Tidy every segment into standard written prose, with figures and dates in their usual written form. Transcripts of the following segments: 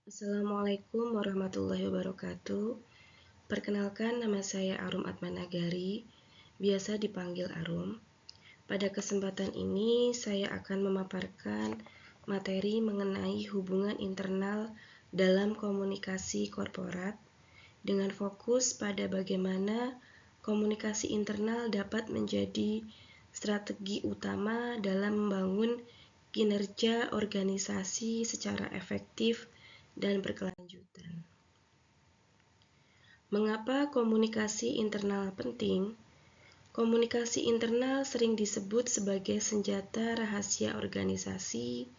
Assalamualaikum warahmatullahi wabarakatuh. Perkenalkan, nama saya Arum Atmanagari, biasa dipanggil Arum. Pada kesempatan ini, saya akan memaparkan materi mengenai hubungan internal dalam komunikasi korporat dengan fokus pada bagaimana komunikasi internal dapat menjadi strategi utama dalam membangun kinerja organisasi secara efektif dan berkelanjutan. Mengapa komunikasi internal penting? Komunikasi internal sering disebut sebagai senjata rahasia organisasi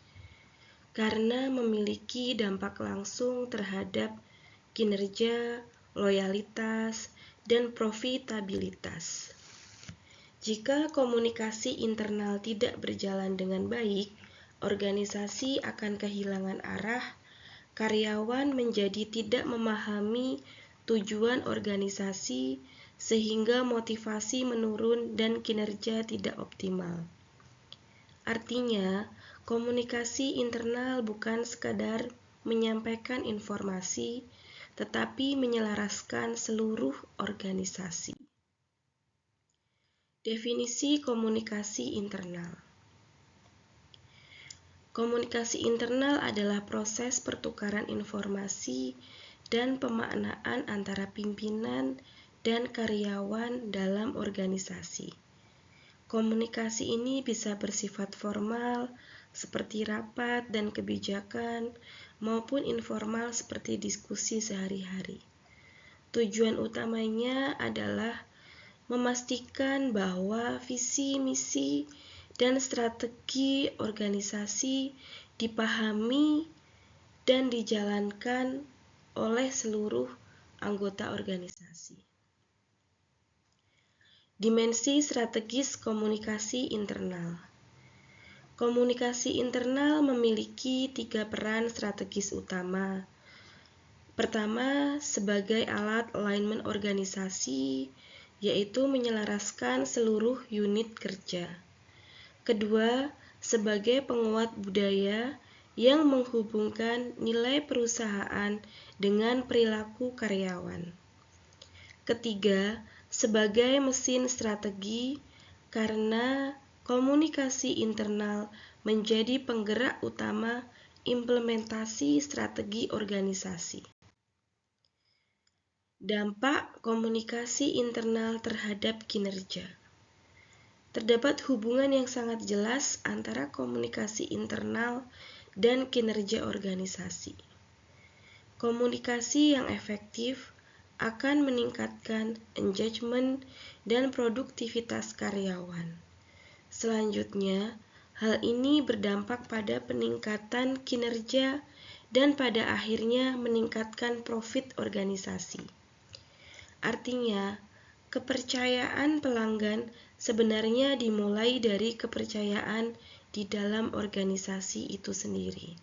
karena memiliki dampak langsung terhadap kinerja, loyalitas, dan profitabilitas. Jika komunikasi internal tidak berjalan dengan baik, organisasi akan kehilangan arah, karyawan menjadi tidak memahami tujuan organisasi sehingga motivasi menurun dan kinerja tidak optimal. Artinya, komunikasi internal bukan sekadar menyampaikan informasi, tetapi menyelaraskan seluruh organisasi. Definisi komunikasi internal. Komunikasi internal adalah proses pertukaran informasi dan pemaknaan antara pimpinan dan karyawan dalam organisasi. Komunikasi ini bisa bersifat formal, seperti rapat dan kebijakan, maupun informal seperti diskusi sehari-hari. Tujuan utamanya adalah memastikan bahwa visi, misi, dan strategi organisasi dipahami dan dijalankan oleh seluruh anggota organisasi. Dimensi strategis komunikasi internal. Komunikasi internal memiliki 3 peran strategis utama. Pertama, sebagai alat alignment organisasi, yaitu menyelaraskan seluruh unit kerja. Kedua, sebagai penguat budaya yang menghubungkan nilai perusahaan dengan perilaku karyawan. Ketiga, sebagai mesin strategi karena komunikasi internal menjadi penggerak utama implementasi strategi organisasi. Dampak komunikasi internal terhadap kinerja. Terdapat hubungan yang sangat jelas antara komunikasi internal dan kinerja organisasi. Komunikasi yang efektif akan meningkatkan engagement dan produktivitas karyawan. Selanjutnya, hal ini berdampak pada peningkatan kinerja dan pada akhirnya meningkatkan profit organisasi. Artinya, kepercayaan pelanggan sebenarnya dimulai dari kepercayaan di dalam organisasi itu sendiri.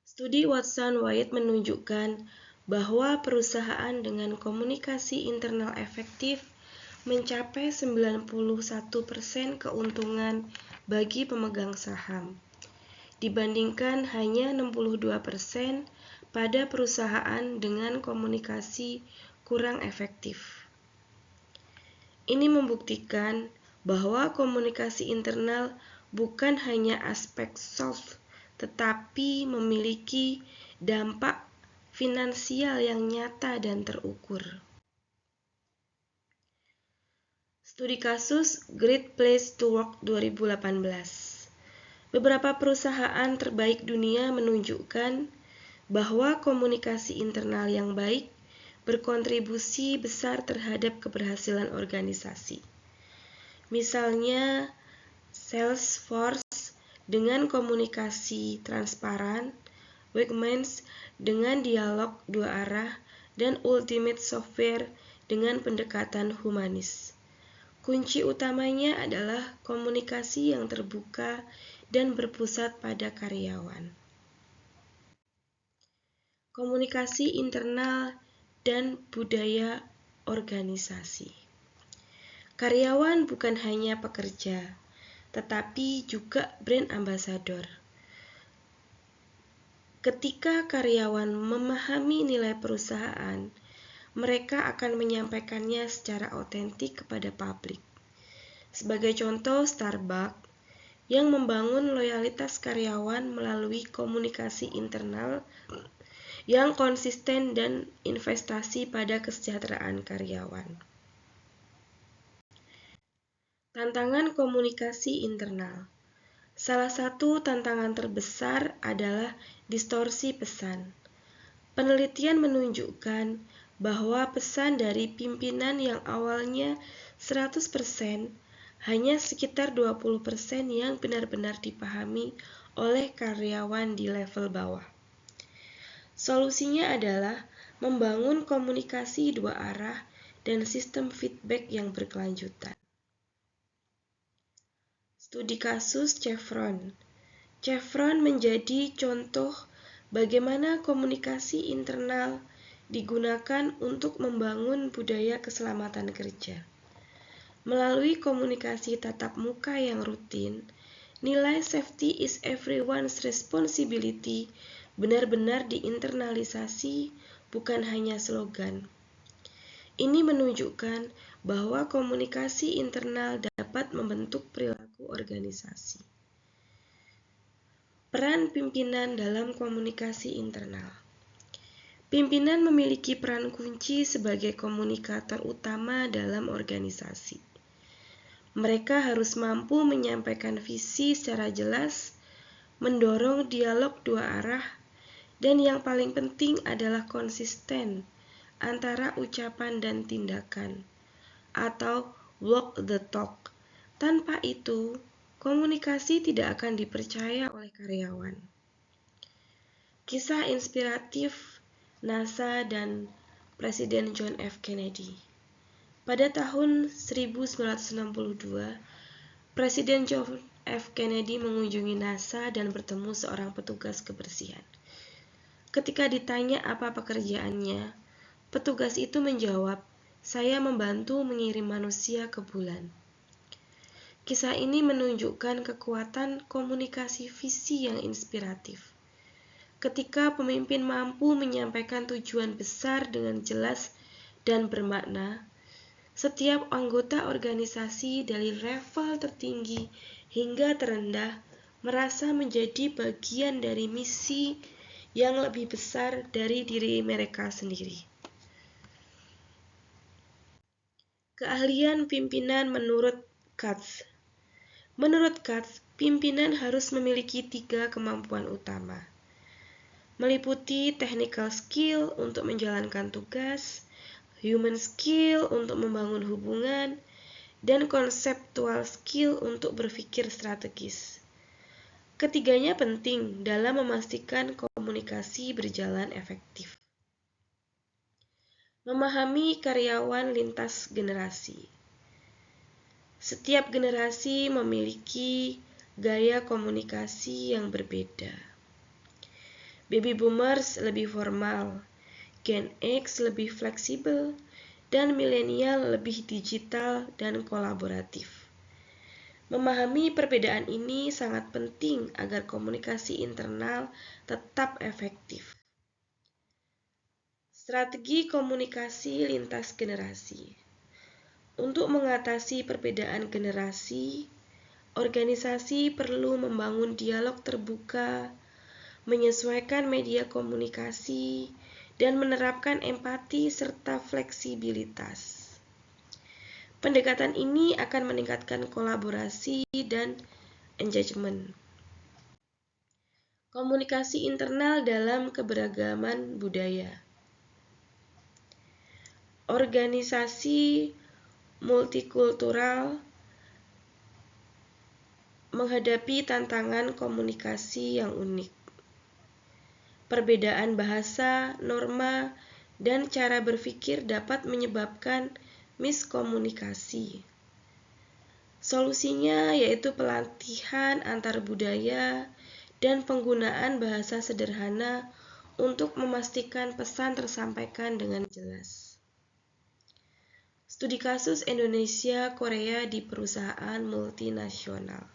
Studi Watson-White menunjukkan bahwa perusahaan dengan komunikasi internal efektif mencapai 91% keuntungan bagi pemegang saham, dibandingkan hanya 62% pada perusahaan dengan komunikasi kurang efektif. Ini membuktikan bahwa komunikasi internal bukan hanya aspek soft, tetapi memiliki dampak finansial yang nyata dan terukur. Studi kasus Great Place to Work 2018. Beberapa perusahaan terbaik dunia menunjukkan bahwa komunikasi internal yang baik berkontribusi besar terhadap keberhasilan organisasi. Misalnya, Salesforce dengan komunikasi transparan, Wegmans dengan dialog dua arah, dan Ultimate Software dengan pendekatan humanis. Kunci utamanya adalah komunikasi yang terbuka dan berpusat pada karyawan. Komunikasi internal dan budaya organisasi. Karyawan bukan hanya pekerja, tetapi juga brand ambassador. Ketika karyawan memahami nilai perusahaan, mereka akan menyampaikannya secara otentik kepada publik. Sebagai contoh, Starbucks yang membangun loyalitas karyawan melalui komunikasi internal yang konsisten dan investasi pada kesejahteraan karyawan. Tantangan komunikasi internal. Salah satu tantangan terbesar adalah distorsi pesan. Penelitian menunjukkan bahwa pesan dari pimpinan yang awalnya 100% hanya sekitar 20% yang benar-benar dipahami oleh karyawan di level bawah. Solusinya adalah membangun komunikasi dua arah dan sistem feedback yang berkelanjutan. Studi kasus Chevron. Chevron menjadi contoh bagaimana komunikasi internal digunakan untuk membangun budaya keselamatan kerja. Melalui komunikasi tatap muka yang rutin, nilai safety is everyone's responsibility benar-benar diinternalisasi, bukan hanya slogan. Ini menunjukkan bahwa komunikasi internal dapat membentuk perilaku organisasi. Peran pimpinan dalam komunikasi internal. Pimpinan memiliki peran kunci sebagai komunikator utama dalam organisasi. Mereka harus mampu menyampaikan visi secara jelas, mendorong dialog dua arah, dan yang paling penting adalah konsisten antara ucapan dan tindakan, atau walk the talk. Tanpa itu, komunikasi tidak akan dipercaya oleh karyawan. Kisah inspiratif NASA dan Presiden John F. Kennedy. Pada tahun 1962, Presiden John F. Kennedy mengunjungi NASA dan bertemu seorang petugas kebersihan. Ketika ditanya apa pekerjaannya, petugas itu menjawab, "Saya membantu mengirim manusia ke bulan." Kisah ini menunjukkan kekuatan komunikasi visi yang inspiratif. Ketika pemimpin mampu menyampaikan tujuan besar dengan jelas dan bermakna, setiap anggota organisasi dari level tertinggi hingga terendah merasa menjadi bagian dari misi yang lebih besar dari diri mereka sendiri. Keahlian pimpinan menurut Katz. Menurut Katz, pimpinan harus memiliki 3 kemampuan utama, meliputi technical skill untuk menjalankan tugas, human skill untuk membangun hubungan, dan conceptual skill untuk berpikir strategis. Ketiganya penting dalam memastikan komunikasi berjalan efektif. Memahami karyawan lintas generasi. Setiap generasi memiliki gaya komunikasi yang berbeda. Baby boomers lebih formal, Gen X lebih fleksibel, dan milenial lebih digital dan kolaboratif. Memahami perbedaan ini sangat penting agar komunikasi internal tetap efektif. Strategi komunikasi lintas generasi. Untuk mengatasi perbedaan generasi, organisasi perlu membangun dialog terbuka, menyesuaikan media komunikasi, dan menerapkan empati serta fleksibilitas. Pendekatan ini akan meningkatkan kolaborasi dan engagement. Komunikasi internal dalam keberagaman budaya. Organisasi multikultural menghadapi tantangan komunikasi yang unik. Perbedaan bahasa, norma, dan cara berpikir dapat menyebabkan miskomunikasi. Solusinya yaitu pelatihan antar budaya dan penggunaan bahasa sederhana untuk memastikan pesan tersampaikan dengan jelas. Studi kasus Indonesia Korea di perusahaan multinasional.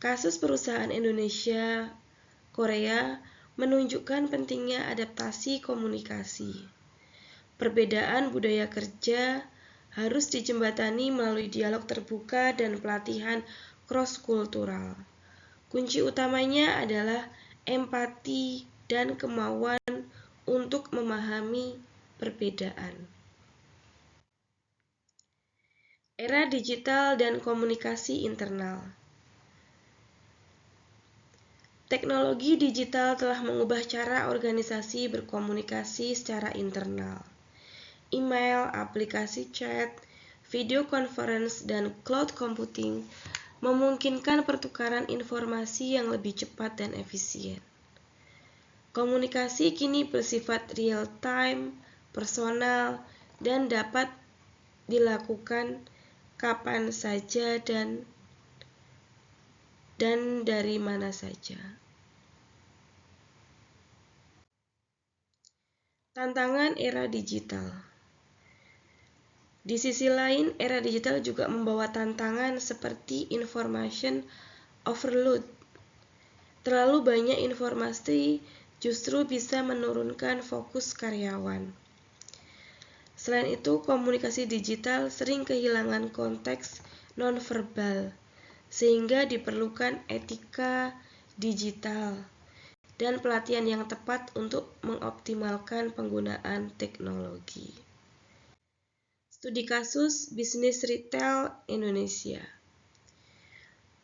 Kasus perusahaan Indonesia Korea menunjukkan pentingnya adaptasi komunikasi. Perbedaan budaya kerja harus dijembatani melalui dialog terbuka dan pelatihan cross-kultural. Kunci utamanya adalah empati dan kemauan untuk memahami perbedaan. Era digital dan komunikasi internal. Teknologi digital telah mengubah cara organisasi berkomunikasi secara internal. Email, aplikasi chat, video conference, dan cloud computing memungkinkan pertukaran informasi yang lebih cepat dan efisien. Komunikasi kini bersifat real-time, personal, dan dapat dilakukan kapan saja dan dari mana saja. Tantangan era digital. Di sisi lain, era digital juga membawa tantangan seperti information overload. Terlalu banyak informasi justru bisa menurunkan fokus karyawan. Selain itu, komunikasi digital sering kehilangan konteks nonverbal, sehingga diperlukan etika digital dan pelatihan yang tepat untuk mengoptimalkan penggunaan teknologi. Studi kasus bisnis retail Indonesia.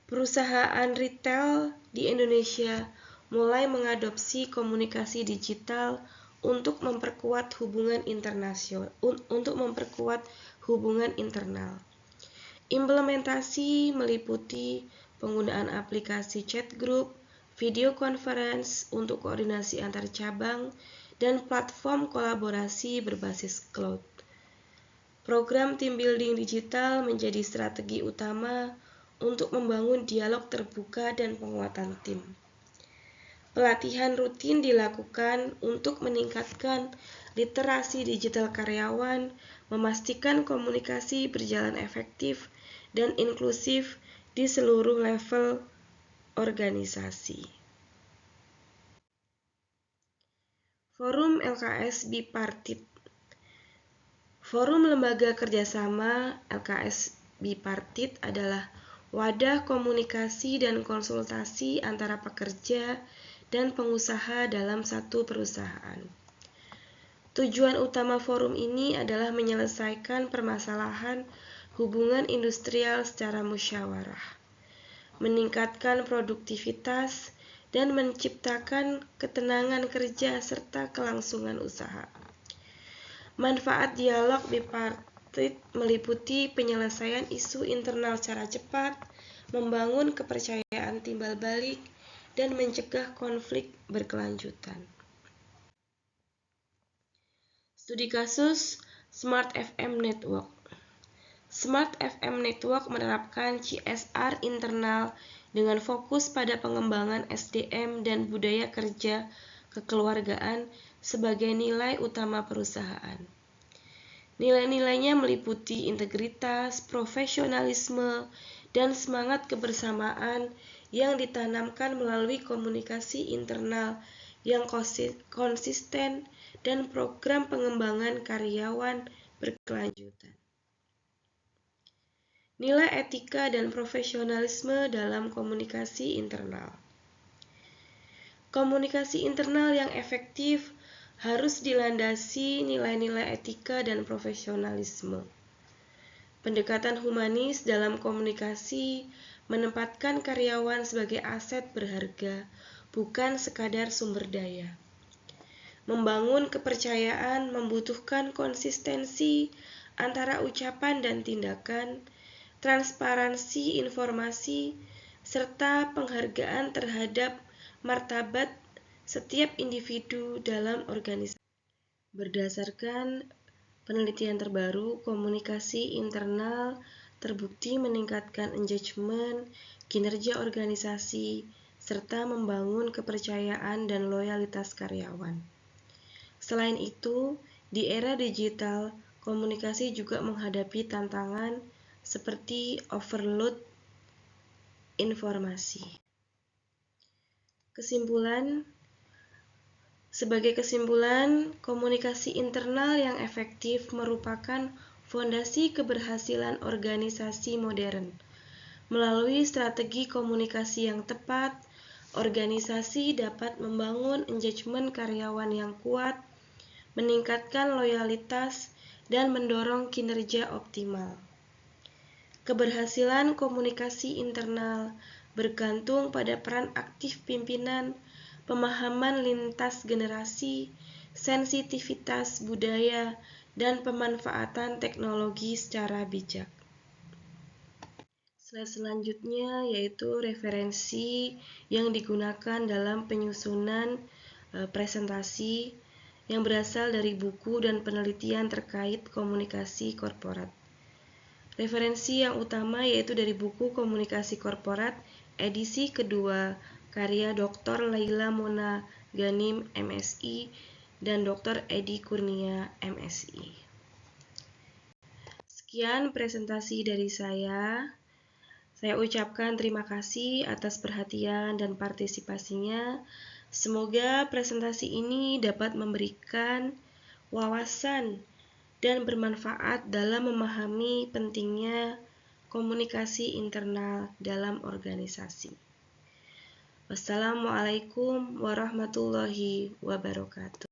Perusahaan retail di Indonesia mulai mengadopsi komunikasi digital untuk memperkuat hubungan internal. Implementasi meliputi penggunaan aplikasi chat group, video conference untuk koordinasi antar cabang, dan platform kolaborasi berbasis cloud. Program team building digital menjadi strategi utama untuk membangun dialog terbuka dan penguatan tim. Pelatihan rutin dilakukan untuk meningkatkan literasi digital karyawan, memastikan komunikasi berjalan efektif dan inklusif di seluruh level organisasi. Forum LKS Bipartit. Forum Lembaga Kerjasama LKS Bipartit adalah wadah komunikasi dan konsultasi antara pekerja dan pengusaha dalam satu perusahaan. Tujuan utama forum ini adalah menyelesaikan permasalahan hubungan industrial secara musyawarah, meningkatkan produktivitas, dan menciptakan ketenangan kerja serta kelangsungan usaha. Manfaat dialog bipartit meliputi penyelesaian isu internal secara cepat, membangun kepercayaan timbal balik, dan mencegah konflik berkelanjutan. Studi kasus Smart FM Network. Smart FM Network menerapkan CSR internal dengan fokus pada pengembangan SDM dan budaya kerja kekeluargaan sebagai nilai utama perusahaan. Nilai-nilainya meliputi integritas, profesionalisme, dan semangat kebersamaan yang ditanamkan melalui komunikasi internal yang konsisten dan program pengembangan karyawan berkelanjutan. Nilai etika dan profesionalisme dalam komunikasi internal. Komunikasi internal yang efektif harus dilandasi nilai-nilai etika dan profesionalisme. Pendekatan humanis dalam komunikasi menempatkan karyawan sebagai aset berharga, bukan sekadar sumber daya. Membangun kepercayaan membutuhkan konsistensi antara ucapan dan tindakan, transparansi informasi, serta penghargaan terhadap martabat setiap individu dalam organisasi. Berdasarkan penelitian terbaru, komunikasi internal terbukti meningkatkan engagement, kinerja organisasi, serta membangun kepercayaan dan loyalitas karyawan. Selain itu, di era digital, komunikasi juga menghadapi tantangan seperti overload informasi. Sebagai kesimpulan, komunikasi internal yang efektif merupakan fondasi keberhasilan organisasi modern. Melalui strategi komunikasi yang tepat, organisasi dapat membangun engagement karyawan yang kuat, meningkatkan loyalitas, dan mendorong kinerja optimal. Keberhasilan komunikasi internal bergantung pada peran aktif pimpinan, pemahaman lintas generasi, sensitivitas budaya, dan pemanfaatan teknologi secara bijak. Slide selanjutnya yaitu referensi yang digunakan dalam penyusunan presentasi yang berasal dari buku dan penelitian terkait komunikasi korporat. Referensi yang utama yaitu dari buku Komunikasi Korporat edisi kedua karya Dr. Laila Mona Ghanim MSI dan Dr. Edi Kurnia MSI. Sekian presentasi dari saya. Saya ucapkan terima kasih atas perhatian dan partisipasinya. Semoga presentasi ini dapat memberikan wawasan dan bermanfaat dalam memahami pentingnya komunikasi internal dalam organisasi. Wassalamualaikum warahmatullahi wabarakatuh.